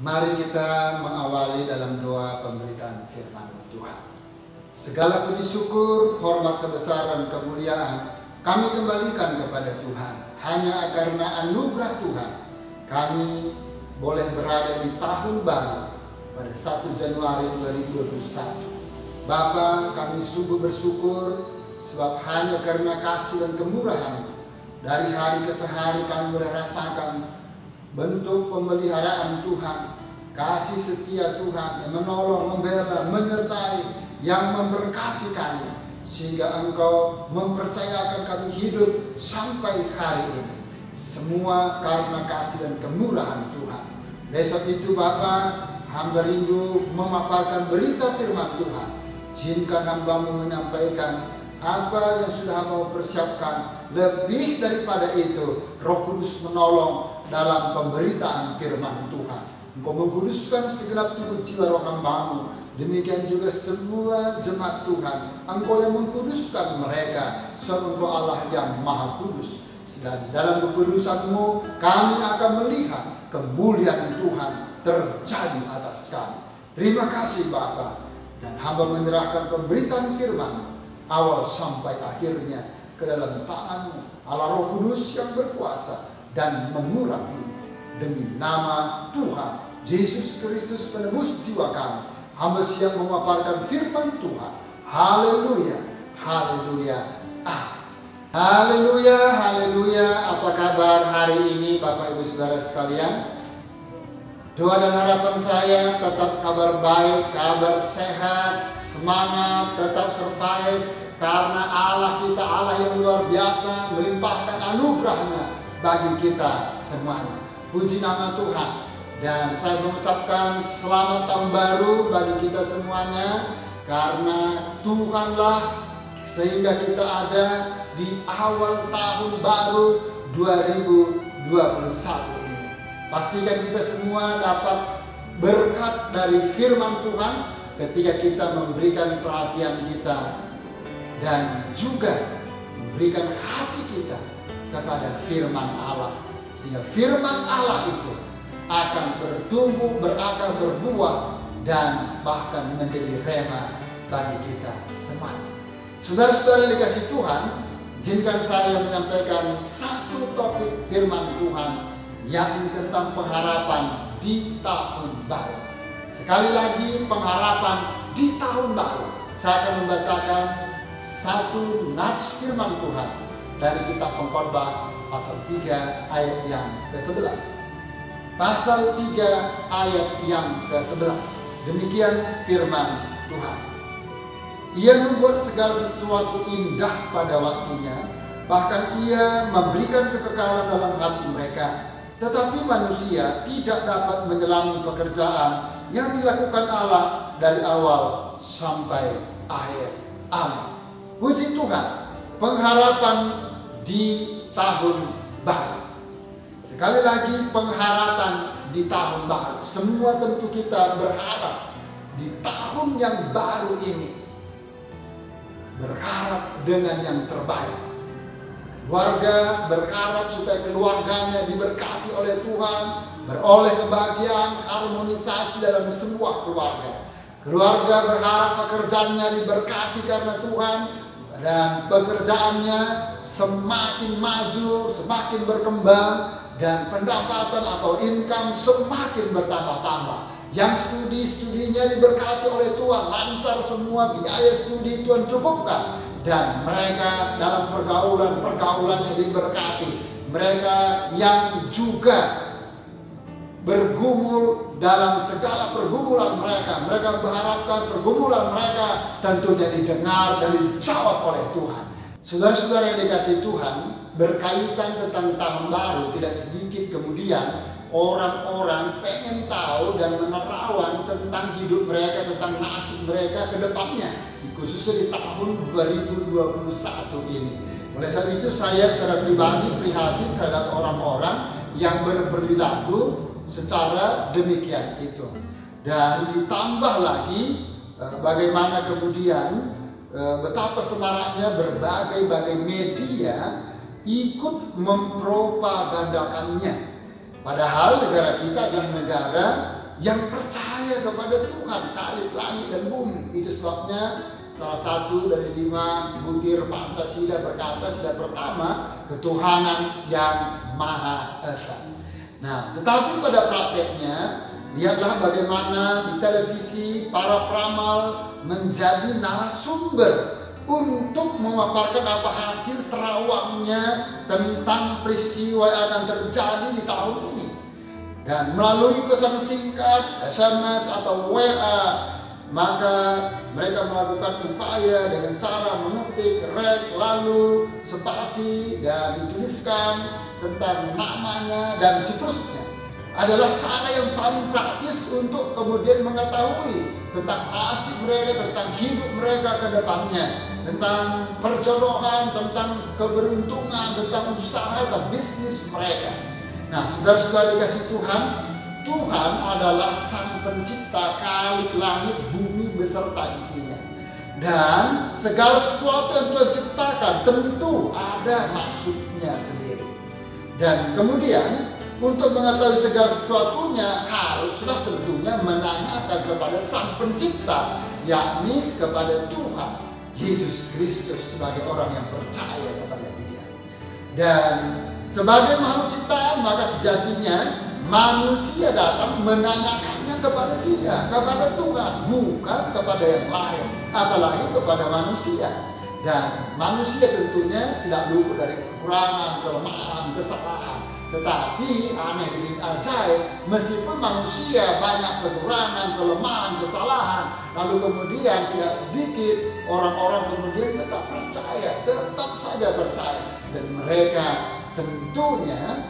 Mari kita mengawali dalam doa pemberitaan firman Tuhan. Segala puji syukur, hormat, kebesaran, kemuliaan kami kembalikan kepada Tuhan. Hanya karena anugerah Tuhan kami boleh berada di tahun baru pada 1 Januari 2021. Bapa, kami sungguh bersyukur sebab hanya karena kasih dan kemurahan dari hari ke hari kami boleh rasakan bentuk pemeliharaan Tuhan, kasih setia Tuhan yang menolong, membela, menyertai, yang memberkati kami sehingga Engkau mempercayakan kami hidup sampai hari ini. Semua karena kasih dan kemurahan Tuhan. Besok itu Bapa, hamba rindu memaparkan berita firman Tuhan. Izinkan hamba-Mu menyampaikan apa yang sudah hamba persiapkan. Lebih daripada itu, Roh Kudus menolong dalam pemberitaan firman Tuhan. Engkau mengkuduskan segenap tubuh jiwa roh hamba-Mu. Demikian juga semua jemaat Tuhan. Engkau yang mengkuduskan mereka, sebab Engkau Allah yang Maha Kudus. Dan di dalam kekudusan-Mu kami akan melihat kemuliaan Tuhan terjadi atas kami. Terima kasih Bapa. Dan hamba menyerahkan pemberitaan firman awal sampai akhirnya ke dalam tangan-Mu, Allah Roh Kudus yang berkuasa dan mengurapi ini. Demi nama Tuhan Yesus Kristus penebus jiwa kami, hamba siap memaparkan firman Tuhan. Haleluya, haleluya, amin. Haleluya, haleluya. Apa kabar hari ini Bapak Ibu Saudara sekalian? Doa dan harapan saya tetap kabar baik, kabar sehat, semangat, tetap survive. Karena Allah kita Allah yang luar biasa melimpahkan anugerahnya bagi kita semuanya. Puji nama Tuhan. Dan saya mengucapkan selamat tahun baru bagi kita semuanya. Karena Tuhanlah sehingga kita ada di awal tahun baru 2021 ini. Pastikan kita semua dapat berkat dari firman Tuhan ketika kita memberikan perhatian kita dan juga memberikan hati kita kepada firman Allah. Sehingga firman Allah itu akan bertumbuh, berakar, berbuah, dan bahkan menjadi rema bagi kita semuanya. Saudara-saudara yang dikasih Tuhan, izinkan saya menyampaikan satu topik firman Tuhan, yakni tentang pengharapan di tahun baru. Sekali lagi, pengharapan di tahun baru. Saya akan membacakan satu nats firman Tuhan dari kitab Pengkhotbah pasal 3 ayat yang ke-11. Pasal 3 ayat yang ke-11. Demikian firman Tuhan. Ia membuat segala sesuatu indah pada waktunya, bahkan ia memberikan kekekalan dalam hati mereka. Tetapi manusia tidak dapat menyelami pekerjaan yang dilakukan Allah dari awal sampai akhir. Amin. Puji Tuhan, pengharapan di tahun baru. Sekali lagi, pengharapan di tahun baru. Semua tentu kita berharap di tahun yang baru ini, berharap dengan yang terbaik. Keluarga berharap supaya keluarganya diberkati oleh Tuhan, beroleh kebahagiaan, harmonisasi dalam sebuah keluarga. Keluarga berharap pekerjaannya diberkati karena Tuhan, dan pekerjaannya semakin maju, semakin berkembang, dan pendapatan atau income semakin bertambah-tambah. Yang studinya diberkati oleh Tuhan, lancar semua biaya studi Tuhan cukupkan, dan mereka dalam pergaulannya diberkati. Mereka yang juga bergumul dalam segala pergumulan mereka mengharapkan pergumulan mereka tentunya didengar dan dijawab oleh Tuhan. Saudara-saudara yang dikasih Tuhan, berkaitan tentang tahun baru, tidak sedikit kemudian orang-orang pengen tahu dan menerawang tentang hidup mereka, tentang nasib mereka ke depannya, khususnya di tahun 2021 ini. Oleh sebab itu saya secara pribadi prihatin terhadap orang-orang yang berperilaku secara demikian itu. Dan ditambah lagi bagaimana kemudian betapa semaraknya berbagai media ikut mempropagandakannya. Padahal negara kita adalah negara yang percaya kepada Tuhan, Khalik langit dan bumi. Itu sebabnya salah satu dari 5 butir Pancasila berkata sudah pertama ketuhanan yang Maha Esa. Nah, tetapi pada prakteknya lihatlah bagaimana di televisi para peramal menjadi narasumber untuk memaparkan apa hasil terawangnya tentang peristiwa yang akan terjadi di tahun ini. Dan melalui pesan singkat, SMS atau WA, maka mereka melakukan upaya dengan cara mengetik rek lalu spasi dan dituliskan tentang namanya dan seterusnya. Adalah cara yang paling praktis untuk kemudian mengetahui tentang nasib mereka, tentang hidup mereka ke depannya, tentang perjodohan, tentang keberuntungan, tentang usaha dan bisnis mereka. Nah, saudara-saudara dikasih Tuhan, Tuhan adalah Sang Pencipta Khalik langit bumi beserta isinya. Dan segala sesuatu yang Tuhan ciptakan tentu ada maksudnya sendiri. Dan kemudian untuk mengetahui segala sesuatunya haruslah tentunya menanyakan kepada Sang Pencipta, yakni kepada Tuhan Yesus Kristus sebagai orang yang percaya kepada Dia. Dan sebagai makhluk ciptaan, maka sejatinya manusia datang menanyakannya kepada Dia, kepada Tuhan, bukan kepada yang lain, apalagi kepada manusia. Dan manusia tentunya tidak luput dari kekurangan, kelemahan, kesalahan. Tetapi aneh dan ajaib, meskipun manusia banyak kekurangan, kelemahan, kesalahan, lalu kemudian tidak sedikit orang-orang kemudian tetap percaya, tetap saja percaya. Dan mereka tentunya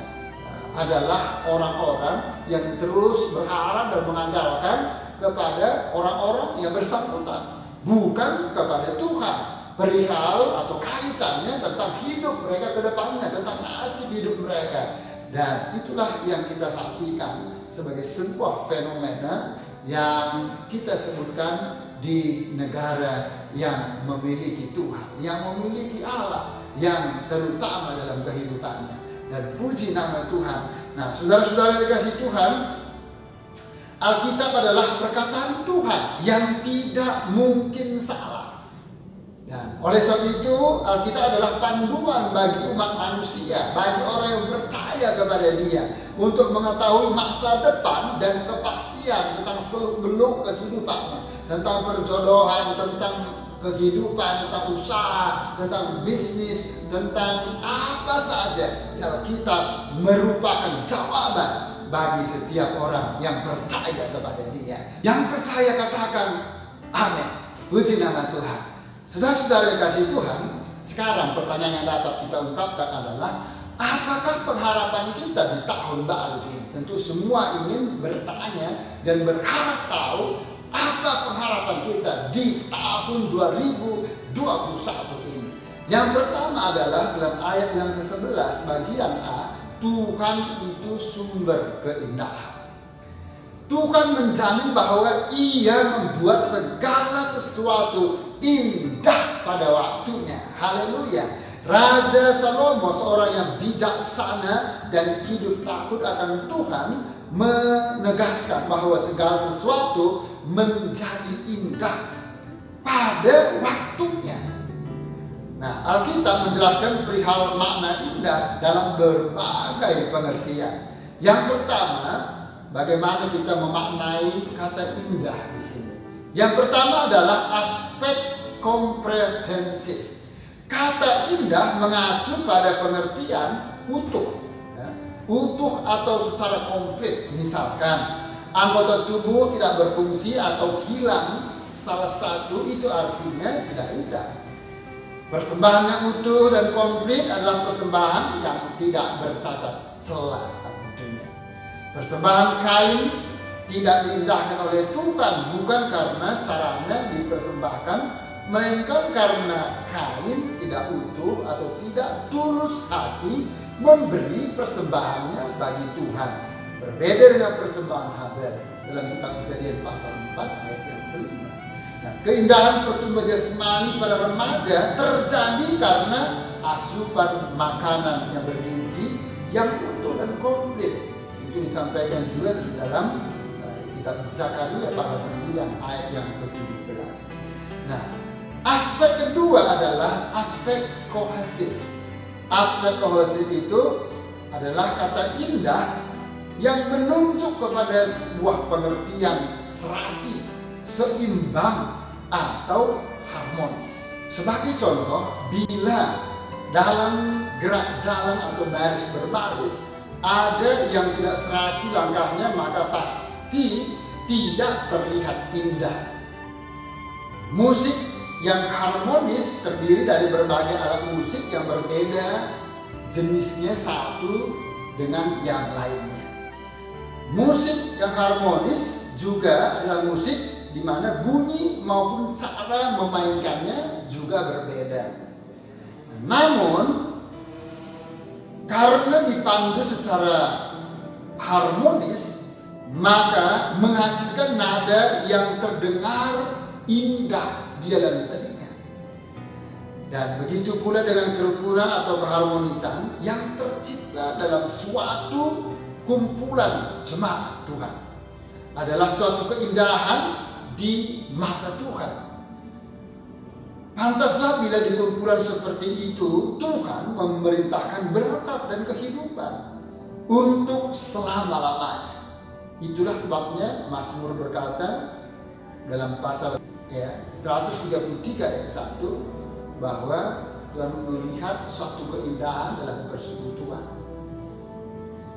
adalah orang-orang yang terus berharap dan mengandalkan kepada orang-orang yang bersangkutan, bukan kepada Tuhan. Perihal atau kaitannya tentang hidup mereka ke depannya, tentang nasib hidup mereka. Dan itulah yang kita saksikan sebagai sebuah fenomena yang kita sebutkan di negara yang memiliki Tuhan, yang memiliki Allah, yang terutama dalam kehidupannya. Dan puji nama Tuhan. Nah, saudara-saudara dikasih Tuhan, Alkitab adalah perkataan Tuhan yang tidak mungkin salah. Dan oleh sebab itu Alkitab adalah panduan bagi umat manusia, bagi orang yang percaya kepada Dia, untuk mengetahui masa depan dan kepastian tentang seluk-beluk kehidupannya, tentang perjodohan, tentang kehidupan, tentang usaha, tentang bisnis, tentang apa saja. Alkitab merupakan jawaban bagi setiap orang yang percaya kepada Dia. Yang percaya katakan amin. Puji nama Tuhan. Saudara-saudara yang kasih Tuhan, sekarang pertanyaan yang dapat kita ungkapkan adalah, apakah pengharapan kita di tahun baru ini? Tentu semua ingin bertanya dan berharap tahu apa pengharapan kita di tahun 2021 ini. Yang pertama adalah dalam ayat yang ke-11 bagian A, Tuhan itu sumber keindahan. Tuhan menjamin bahwa Ia membuat segala sesuatu indah pada waktunya. Haleluya. Raja Salomo, seorang yang bijaksana dan hidup takut akan Tuhan, menegaskan bahwa segala sesuatu menjadi indah pada waktunya. Nah, Alkitab menjelaskan perihal makna indah dalam berbagai pengertian. Yang pertama, bagaimana kita memaknai kata indah di sini. Yang pertama adalah aspek komprehensif. Kata indah mengacu pada pengertian utuh, ya, utuh atau secara komplit. Misalkan anggota tubuh tidak berfungsi atau hilang salah satu, itu artinya tidak indah. Persembahan yang utuh dan komplit adalah persembahan yang tidak bercacat celah tentunya. Persembahan kain tidak diindahkan oleh Tuhan bukan karena sarana dipersembahkan, melainkan karena kain tidak utuh atau tidak tulus hati memberi persembahannya bagi Tuhan. Berbeda dengan persembahan Habel dalam kitab Kejadian pasal 4 ayat yang kelima. Nah, keindahan pertumbuhan jasmani pada remaja terjadi karena asupan makanan yang bergizi yang utuh dan komplit. Itu disampaikan juga di dalam kitab Zakaria pasal 9 ayat yang ke-17. Nah, aspek kedua adalah aspek kohesif. Aspek kohesif itu adalah kata indah yang menunjuk kepada sebuah pengertian serasi, seimbang, atau harmonis. Sebagai contoh, bila dalam gerak jalan atau baris berbaris ada yang tidak serasi langkahnya, maka pasti tidak terlihat indah. Musik yang harmonis terdiri dari berbagai alat musik yang berbeda jenisnya satu dengan yang lainnya. Musik yang harmonis juga adalah musik di mana bunyi maupun cara memainkannya juga berbeda. Namun karena dipandu secara harmonis, maka menghasilkan nada yang terdengar indah di dalam telinga. Dan begitu pula dengan kerukunan atau keharmonisan yang tercipta dalam suatu kumpulan jemaat Tuhan adalah suatu keindahan di mata Tuhan. Pantaslah bila di kumpulan seperti itu Tuhan memerintahkan berkat dan kehidupan untuk selama-lamanya. Itulah sebabnya Mazmur berkata dalam pasal 133 ayat 1 bahwa Tuhan melihat suatu keindahan dalam persekutuan.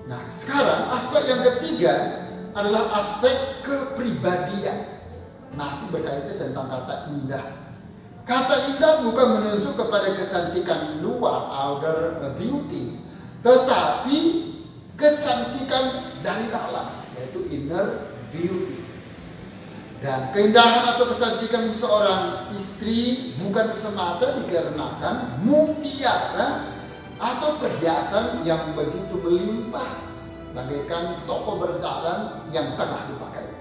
Nah, sekarang aspek yang ketiga adalah aspek kepribadian. Masih berkaitan tentang kata indah. Kata indah bukan menunjuk kepada kecantikan luar, outer beauty, tetapi kecantikan dari dalam, yaitu inner beauty. Dan keindahan atau kecantikan seorang istri bukan semata dikarenakan mutiara atau perhiasan yang begitu melimpah bagaikan toko berjalan yang tengah dipakai.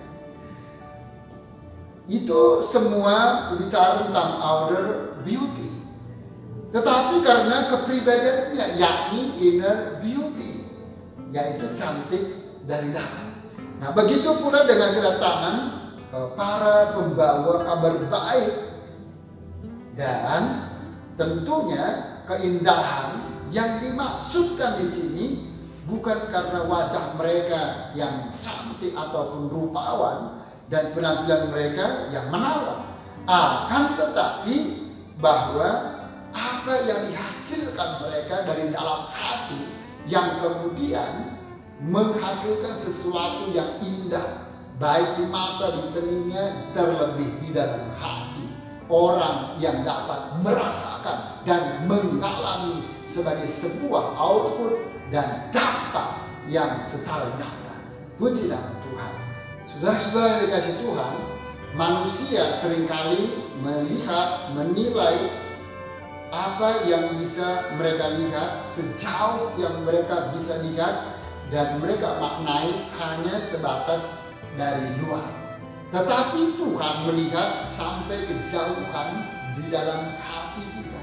Itu semua bicara tentang outer beauty. Tetapi karena kepribadiannya, yakni inner beauty, yaitu cantik dari dalam. Nah, begitu pula dengan kedatangan para pembawa kabar baik. Dan tentunya keindahan yang dimaksudkan di sini bukan karena wajah mereka yang cantik ataupun rupawan dan penampilan mereka yang menawan, akan tetapi bahwa apa yang dihasilkan mereka dari dalam hati yang kemudian menghasilkan sesuatu yang indah, baik di mata, di telinga, terlebih di dalam hati orang yang dapat merasakan dan mengalami sebagai sebuah output dan dampak yang secara nyata. Puji nama Tuhan. Saudara-saudara yang dikasihi Tuhan, manusia seringkali melihat, menilai apa yang bisa mereka lihat, sejauh yang mereka bisa lihat, dan mereka maknai hanya sebatas dari luar. Tetapi Tuhan melihat sampai kejauhan di dalam hati kita.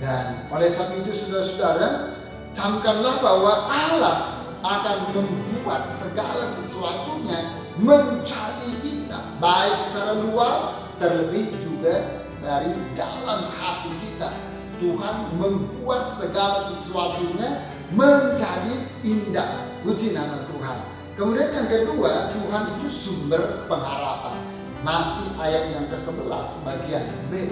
Dan oleh sebab itu saudara-saudara, camkanlah bahwa Allah akan membuat segala sesuatunya menjadi indah, baik secara luar terlebih juga dari dalam hati kita. Tuhan membuat segala sesuatunya menjadi indah. Puji nama Tuhan. Kemudian yang kedua, Tuhan itu sumber pengharapan. Masih ayat yang ke-11 bagian B.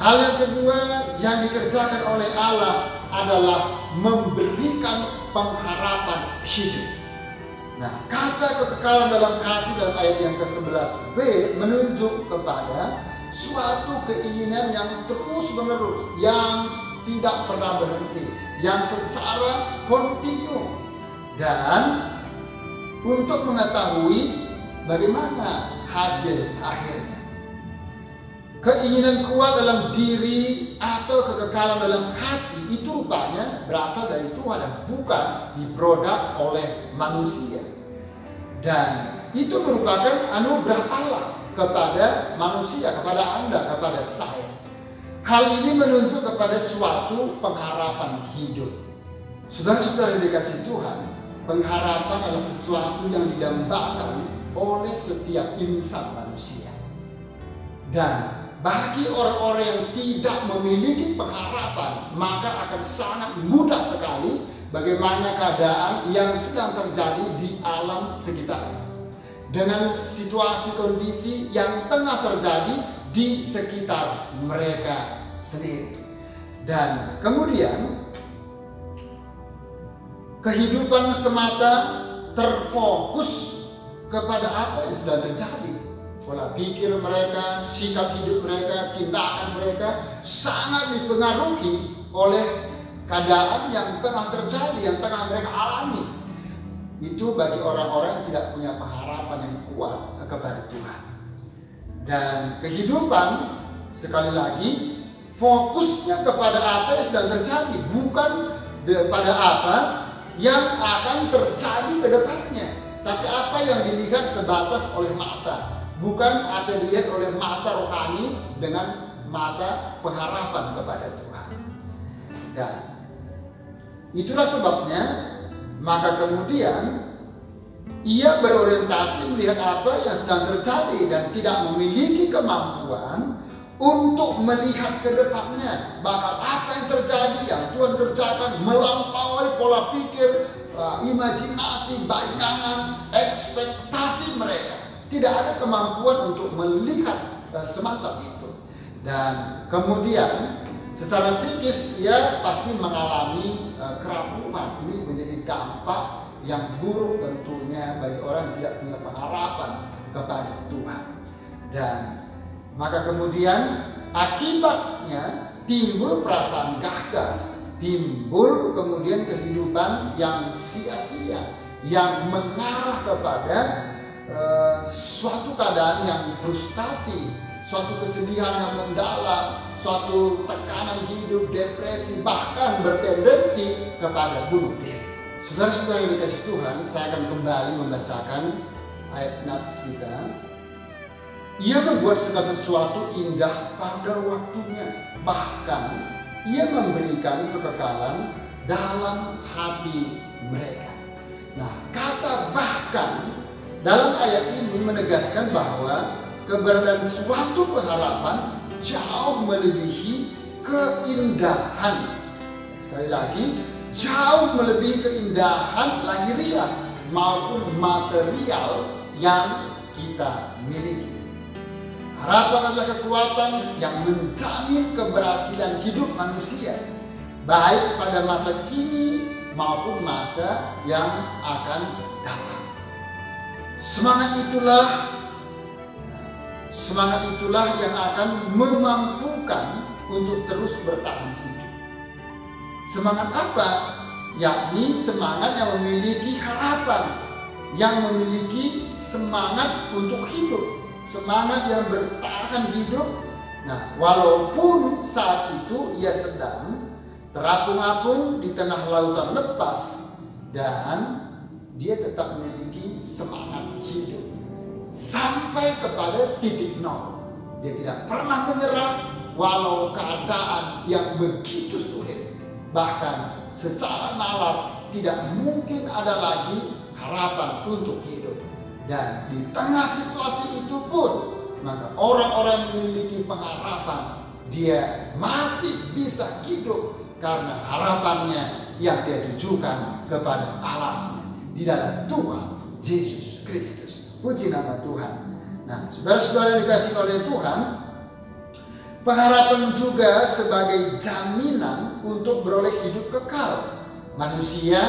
Hal yang kedua yang dikerjakan oleh Allah adalah memberikan pengharapan hidup. Nah, kata kekekalan dalam hati dalam ayat yang ke-11b menunjuk kepada suatu keinginan yang terus-menerus, yang tidak pernah berhenti, yang secara kontinu. Dan untuk mengetahui bagaimana hasil akhirnya, keinginan kuat dalam diri atau kekekalan dalam hati itu rupanya berasal dari Tuhan dan bukan diproduk oleh manusia. Dan itu merupakan anugerah Allah kepada manusia, kepada Anda, kepada saya. Hal ini menunjuk kepada suatu pengharapan hidup. Saudara-saudara yang dikasihi Tuhan, pengharapan adalah sesuatu yang didambakan oleh setiap insan manusia. Dan bagi orang-orang yang tidak memiliki pengharapan, maka akan sangat mudah sekali bagaimana keadaan yang sedang terjadi di alam sekitarnya, dengan situasi kondisi yang tengah terjadi di sekitar mereka sendiri. Dan kemudian kehidupan semata terfokus kepada apa yang sedang terjadi. Pola pikir mereka, sikap hidup mereka, tindakan mereka sangat dipengaruhi oleh keadaan yang tengah terjadi, yang tengah mereka alami. Itu bagi orang-orang yang tidak punya pengharapan yang kuat kepada Tuhan. Dan kehidupan, sekali lagi, fokusnya kepada apa yang sedang terjadi, bukan pada apa yang akan terjadi ke depannya, tapi apa yang dilihat sebatas oleh mata, bukan apa yang dilihat oleh mata rohani dengan mata pengharapan kepada Tuhan. Dan itulah sebabnya maka kemudian ia berorientasi melihat apa yang sedang terjadi dan tidak memiliki kemampuan untuk melihat ke depannya, bakal apa yang terjadi, yang Tuhan kerjakan, melampaui pola pikir, imajinasi, bayangan, ekspektasi mereka. Tidak ada kemampuan untuk melihat semacam itu. Dan kemudian secara psikis ia pasti mengalami kerapuhan. Ini menjadi dampak yang buruk tentunya bagi orang yang tidak punya pengharapan kepada Tuhan. Dan maka kemudian akibatnya timbul perasaan gagal, timbul kemudian kehidupan yang sia-sia, yang mengarah kepada suatu keadaan yang frustasi, suatu kesedihan yang mendalam, suatu tekanan hidup, depresi, bahkan bertendensi kepada bunuh diri. Saudara-saudara yang dikasih Tuhan, saya akan kembali membacakan ayat nats kita. Ia membuat segala sesuatu indah pada waktunya, bahkan ia memberikan kekekalan dalam hati mereka. Nah, kata bahkan dalam ayat ini menegaskan bahwa keberadaan suatu pengharapan jauh melebihi keindahan. Sekali lagi, jauh melebihi keindahan lahiriah maupun material yang kita miliki. Harapan adalah kekuatan yang menjamin keberhasilan hidup manusia, baik pada masa kini maupun masa yang akan datang. Semangat itulah yang akan memampukan untuk terus bertahan hidup. Semangat apa? Yakni semangat yang memiliki harapan, yang memiliki semangat untuk hidup, semangat yang bertahan hidup. Nah, walaupun saat itu ia sedang terapung-apung di tengah lautan lepas, dan dia tetap memiliki semangat hidup sampai kepada titik nol. Dia tidak pernah menyerah walau keadaan yang begitu sulit, bahkan secara nalar tidak mungkin ada lagi harapan untuk hidup. Dan di tengah situasi itu pun, maka orang-orang yang memiliki pengharapan, dia masih bisa hidup karena harapannya yang dia tujukan kepada Allahnya di dalam Tuhan Yesus Kristus. Puji nama Tuhan. Nah, saudara-saudara yang dikasihi oleh Tuhan, pengharapan juga sebagai jaminan untuk beroleh hidup kekal. Manusia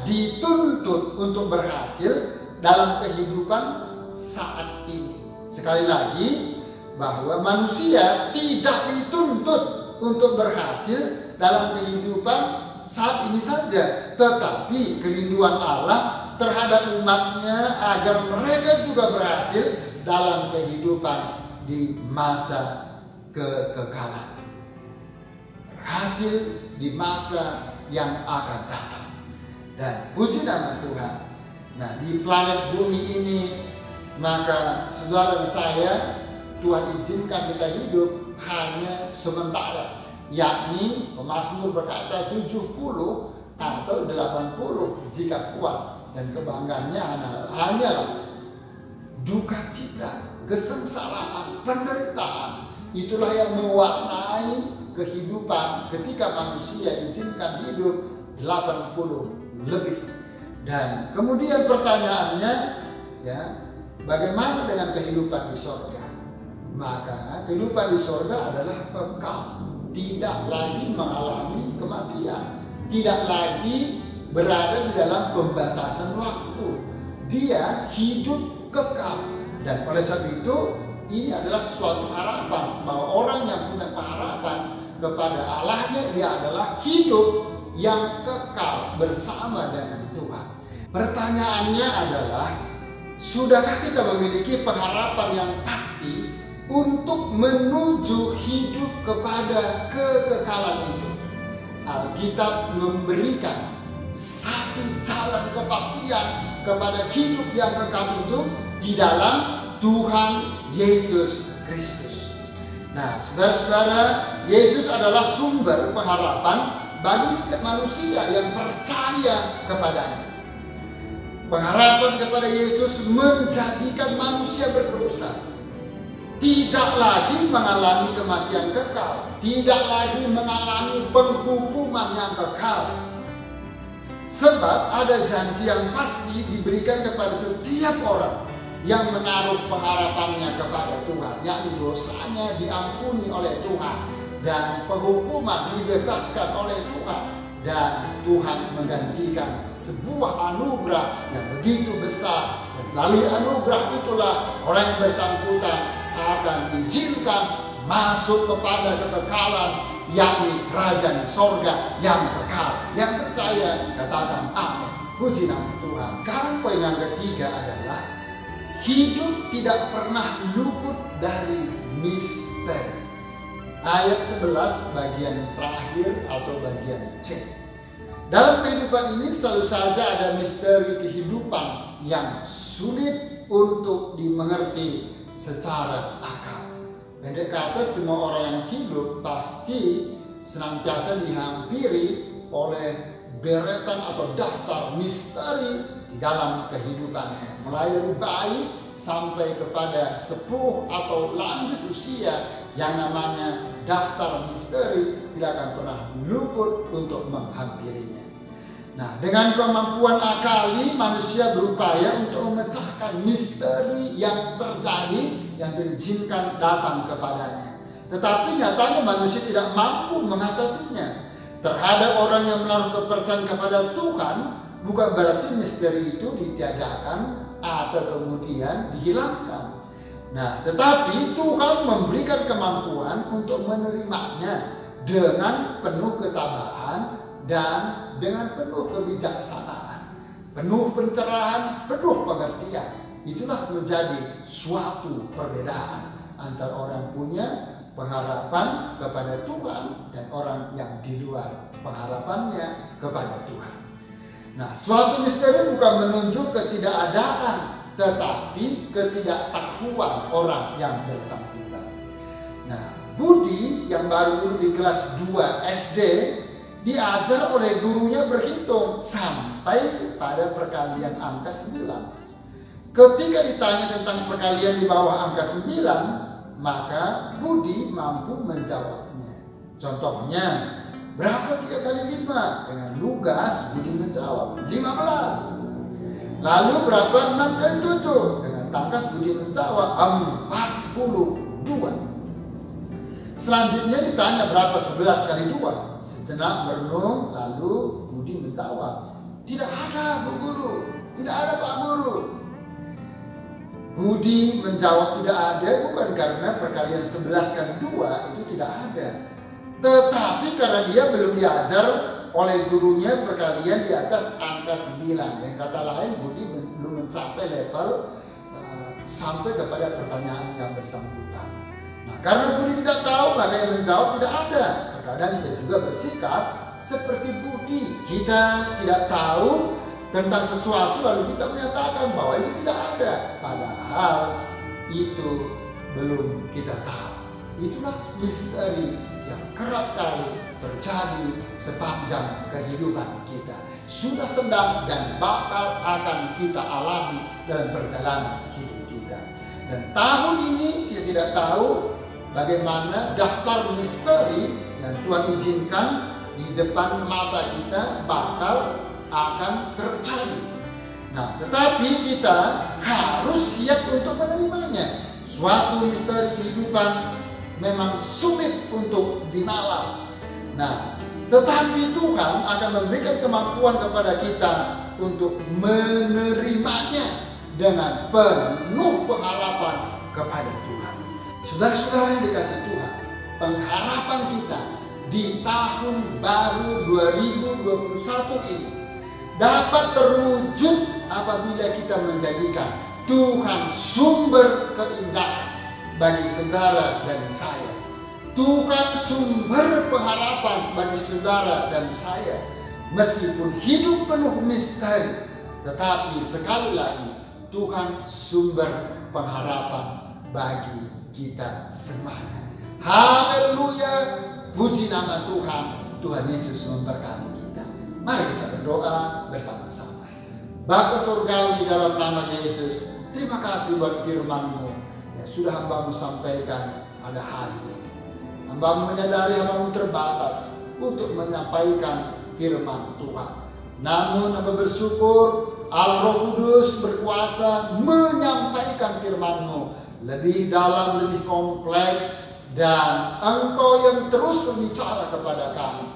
dituntut untuk berhasil dalam kehidupan saat ini. Sekali lagi, bahwa manusia tidak dituntut untuk berhasil dalam kehidupan saat ini saja, tetapi kerinduan Allah terhadap umatnya agar mereka juga berhasil dalam kehidupan di masa kekekalan, berhasil di masa yang akan datang. Dan puji nama Tuhan. Nah, di planet bumi ini, maka saudara dan saya, Tuhan izinkan kita hidup hanya sementara. Yakni pemazmur berkata 70 atau 80 jika kuat. Dan kebanggaannya hanyalah duka cita, kesengsaraan, penderitaan. Itulah yang mewarnai kehidupan ketika manusia diizinkan hidup 80 lebih. Dan kemudian pertanyaannya, ya, bagaimana dengan kehidupan di sorga? Maka kehidupan di sorga adalah kekal, tidak lagi mengalami kematian, tidak lagi berada di dalam pembatasan waktu. Dia hidup kekal. Dan oleh sebab itu, ini adalah suatu harapan bahwa orang yang punya pengharapan kepada Allahnya, dia adalah hidup yang kekal bersama dengan Tuhan. Pertanyaannya adalah, sudahkah kita memiliki pengharapan yang pasti untuk menuju hidup kepada kekekalan itu? Alkitab memberikan satu jalan kepastian kepada hidup yang kekal itu di dalam Tuhan Yesus Kristus. Nah, saudara-saudara, Yesus adalah sumber pengharapan bagi setiap manusia yang percaya kepadanya. Pengharapan kepada Yesus menjadikan manusia berdosa tidak lagi mengalami kematian kekal, tidak lagi mengalami penghukuman yang kekal. Sebab ada janji yang pasti diberikan kepada setiap orang yang menaruh pengharapannya kepada Tuhan, yakni dosanya diampuni oleh Tuhan dan penghukuman dibebaskan oleh Tuhan, dan Tuhan menggantikan sebuah anugerah yang begitu besar. Dan melalui anugerah itulah orang yang bersangkutan akan diizinkan masuk kepada kekekalan, yakni kerajaan sorga yang kekal. Yang percaya katakan amin. Puji nama Tuhan. Sekarang poin yang ketiga adalah hidup tidak pernah luput dari misteri. Ayat 11 bagian terakhir atau bagian C. Dalam kehidupan ini selalu saja ada misteri kehidupan yang sulit untuk dimengerti secara akal. Pendek kata, semua orang yang hidup pasti senantiasa dihampiri oleh beretan atau daftar misteri di dalam kehidupannya. Mulai dari bayi sampai kepada sepuh atau lanjut usia, yang namanya daftar misteri tidak akan pernah luput untuk menghampirinya. Nah, dengan kemampuan akali, manusia berupaya untuk memecahkan misteri yang terjadi, yang diizinkan datang kepadanya. Tetapi nyatanya manusia tidak mampu mengatasinya. Terhadap orang yang menaruh kepercayaan kepada Tuhan, bukan berarti misteri itu ditiadakan atau kemudian dihilangkan. Nah, tetapi Tuhan memberikan kemampuan untuk menerimanya dengan penuh ketabahan dan dengan penuh kebijaksanaan, penuh pencerahan, penuh pengertian. Itulah menjadi suatu perbedaan antara orang punya pengharapan kepada Tuhan dan orang yang di luar pengharapannya kepada Tuhan. Nah, suatu misteri bukan menunjuk ketidakadaan, tetapi ketidaktahuan orang yang bersangkutan. Nah, Budi yang baru dulu di kelas 2 SD diajar oleh gurunya berhitung sampai pada perkalian angka 9. Ketika ditanya tentang perkalian di bawah angka 9, maka Budi mampu menjawabnya. Contohnya, berapa 3 kali 5? Dengan lugas Budi menjawab 15. Lalu berapa 6 kali 7? Dengan tangkas Budi menjawab 42. Selanjutnya ditanya berapa 11 kali 2? Sejenak merenung, lalu Budi menjawab, tidak ada Bu Guru, tidak ada Pak Guru. Budi menjawab tidak ada bukan karena perkalian 11 kali 2 itu tidak ada, tetapi karena dia belum diajar oleh gurunya perkalian di atas angka 9. Dengan kata lain, Budi belum mencapai level sampai kepada pertanyaan yang bersangkutan. Nah, karena Budi tidak tahu, maka yang menjawab tidak ada. Terkadang kita juga bersikap seperti Budi. Kita tidak tahu tentang sesuatu lalu kita menyatakan bahwa itu tidak ada. Padahal itu belum kita tahu. Itulah misteri yang kerap kali terjadi sepanjang kehidupan kita. Sudah sedang dan bakal akan kita alami dalam perjalanan hidup kita. Dan tahun ini kita tidak tahu bagaimana daftar misteri yang Tuhan izinkan di depan mata kita bakal akan terjadi. Nah, tetapi kita harus siap untuk menerimanya. Suatu misteri kehidupan memang sulit untuk dinalar. Nah, tetapi Tuhan akan memberikan kemampuan kepada kita untuk menerimanya dengan penuh pengharapan kepada Tuhan. Saudara-saudara yang dikasihi Tuhan, pengharapan kita di tahun baru 2021 ini dapat terwujud apabila kita menjadikan Tuhan sumber keindahan bagi saudara dan saya. Tuhan sumber pengharapan bagi saudara dan saya. Meskipun hidup penuh misteri, tetapi sekali lagi Tuhan sumber pengharapan bagi kita semuanya. Haleluya, puji nama Tuhan. Tuhan Yesus memberkati kita. Mari kita berdoa bersama-sama. Bapa Surgawi, dalam nama Yesus, terima kasih buat firman-Mu yang sudah hamba-Mu sampaikan pada hari ini. Hamba menyadari hamba terbatas untuk menyampaikan firman Tuhan. Namun hamba bersyukur Allah Roh Kudus berkuasa menyampaikan firman-Mu lebih dalam, lebih kompleks, dan Engkau yang terus berbicara kepada kami.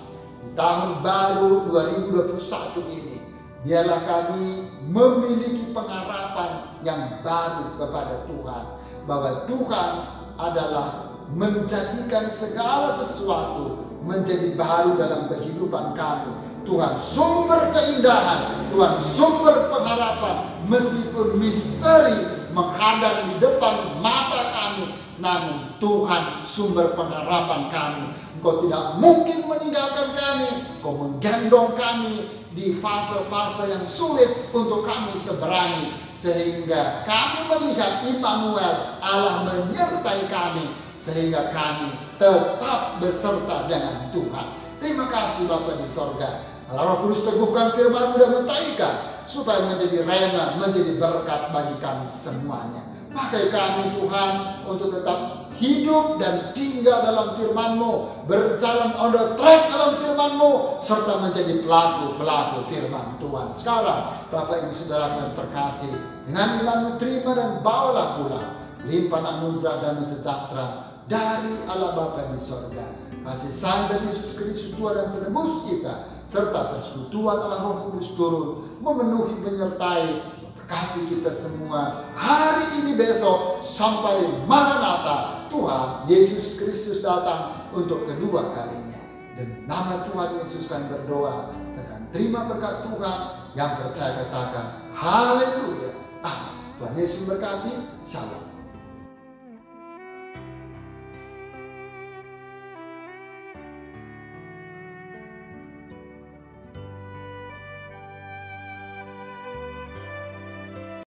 Di tahun baru 2021 ini, biarlah kami memiliki pengharapan yang baru kepada Tuhan. Bahwa Tuhan adalah menjadikan segala sesuatu menjadi baru dalam kehidupan kami. Tuhan sumber keindahan, Tuhan sumber pengharapan. Meskipun misteri menghadang di depan mata kami, namun Tuhan sumber pengharapan kami. Engkau tidak mungkin meninggalkan kami. Engkau menggendong kami di fase-fase yang sulit untuk kami seberangi. Sehingga kami melihat Immanuel, Allah menyertai kami. Sehingga kami tetap beserta dengan Tuhan. Terima kasih Bapa di sorga. Allah Roh Kudus teguhkan firman-Mu dan mentaikan supaya menjadi rema, menjadi berkat bagi kami semuanya. Pakai kami Tuhan untuk tetap hidup dan tinggal dalam firman-Mu, berjalan on the track dalam firman-Mu, serta menjadi pelaku-pelaku firman Tuhan. Sekarang Bapak Ibu Saudara yang terkasih, dengan iman-Mu terima dan bawalah pulang limpahan anugerah dan sejahtera dari Allah Bapa di sorga. Kasih sayang dari Yesus Kristus Tuhan dan penebus kita, serta persekutuan Allah Roh Kudus turun memenuhi, menyertai, berkati kita semua hari ini, besok, sampai Maranatha Tuhan Yesus Kristus datang untuk kedua kalinya. Demi nama Tuhan Yesus kami berdoa dan terima berkat Tuhan. Yang percaya katakan haleluya, amin. Tuhan Yesus berkati. Shalom.